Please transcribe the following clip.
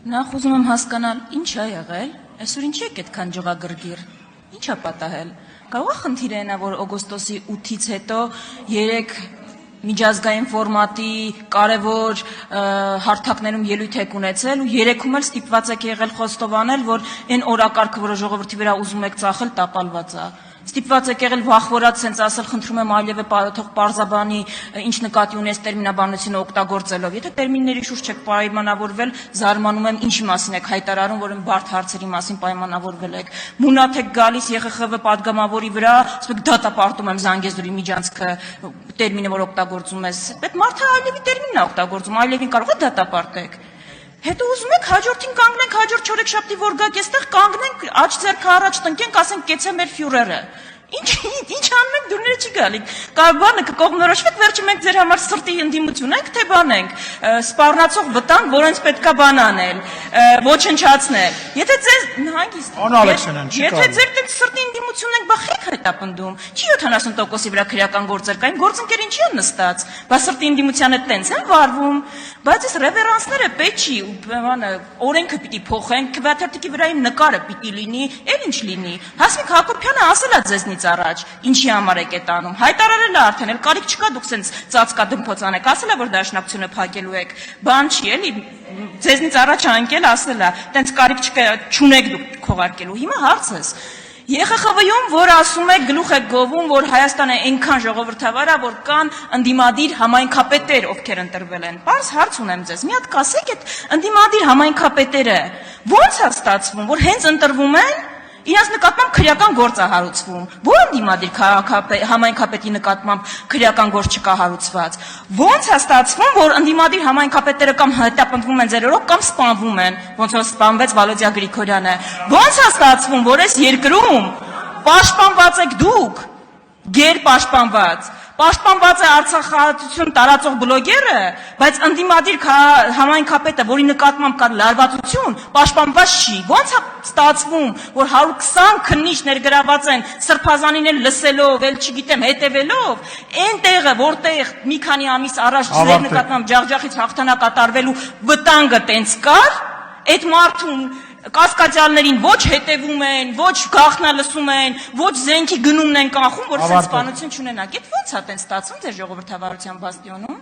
Նախ ուզում եմ հասկանալ, ինչ է եղել, այսօր ինչի եք այդքան ջղագրգիռ, ինչ է պատահել։ Կարող է խնդիրը նա, որ օգոստոսի 8-ից հետո 3 միջազգային ֆորմատի կարևոր հարթակներում ելույթ եք ունեցել ու 3-ում էլ ստիպված եք եղել խոստովանել, որ այն օրակարգը, որը ժողովրդի վրա ուզում եք ծախել, տապալված է։ Ստիպված եք եղել վախվորած սենց ասել, խնդրում եմ այլևէ թող պարզաբանի, ինչ նկատի ունես տերմինաբանությունը օգտագործելով։ Եթե տերմինների շուրջ եք պայմանավորվել, զարմանում եմ ինչի մասին եք հայտարարում, որ բարդ հարցերի մասին պայմանավորվել եք։ Մունաթ եք գալիս ԵԽԽՎ падգամավորի վրա, ասում եք դատապարտում եմ Զանգեզուրի միջանցքը, տերմինը, որ օգտագործում ես։ Այդ մարդը այլևի տերմինն է օգտագործում, այլևին կարող է դատապարտեք։ Հետո ուզում եք հաջորդին կանգնենք, հաջորդ չորեքշաբթի որ գաք այստեղ կանգնենք, աջ ձեռքը առաջ տնկենք, ասենք կեցե մեր ֆյուրերը։ Ինչ անում եք, դուրները չի գալի։ Բանը կկողմնորոշվեք, վերջը մենք ձեր համար սրտի ընդդիմություն ենք, թե բանենք, սպառնացող վտանգ, որոնց պետքա բան անել, ոչնչացնել։ Եթե ձեր սրտի ընդդիմություն եք, բա խեք հետապնդում։ Չի 70%-ի վրա քրեական գործեր կային, գործընկերին չի նստած, բա սրտի ընդդիմությանը տենց են վարվում։ Բայց այս ռևերանսները պետք չի, օրենքը պիտի փոխենք, քվեաթերթիկի վրա իմ նկարը պիտի լինի, էլ ինչ լինի։ Հասմիկ Հակոբյանը ասել է ձեզնից առաջ, ինչի համար եք այդ անում։ Հայտարարել է արդեն, էլ կարիք չկա դուք սենց ծածկադմփոց անեք, ասել է որ դաշնակցությունը փակելու եք։ Բան չի էլի, ձեզնից առաջ անկել ասել է, տենց կարիք չկա, չունեք դուք քողարկելու։ Հիմա հարցս ԵԽԽՎ-ում, որ ասում եք, գլուխ եք գովում, որ Հայաստանը այնքան ժողովրդավար է, որ կան ընդդիմադիր համայնքապետեր, ովքեր ընտրվել են։ Պարզ հարց ունեմ ձեզ, մի հատ կասեք այդ ընդդիմադիր համայնքապետերը ո՞նց է ստացվում, որ հենց ընտրվում են, իրենց նկատմամբ քրեական գործ է հարուցվում։ Ո՞ր ընդդիմադիր համայնքապետի նկատմամբ քրեական գործ չկա հարուցված։ Ո՞նց է ստացվում, որ ընդդիմադիր համայնքապետերը կամ հետապնդվում են ձեր օրոք կամ սպանվում են, ոնց որ սպանվեց Վալոդիա Գրիգորյանը։ Ո՞նց է ստացվում, որ այս երկրում պաշտպանված եք դուք, գերպաշտպանված։ Պաշտպանված է արցախահայություն տարածող բլոգերը, բայց ընդդիմադիր համայնքապետը, որի նկատմամբ կար լարվածություն, պաշտպանված չի։ Ո՞նց է ստացվում, որ 120 քննիչ ներգրաված են սրբազանին էլ լսելով, էլ չգիտեմ, հետևելով, այն տեղը, որտեղ մի քանի ամիս առաջ ձեր նկատմամբ ջախջախից հաղթանակ կատարվելու վտանգը տենց կար, այդ մարդուն կասկածյալներին ոչ հետևում են, ոչ գաղտնալսում են, ոչ զենքի գնումն են կանխում, որ սենց սպանություն չունենաք։ Այդ ո՞նց է տենց ստացվում ձեր ժողովրդավարության բաստիոնում։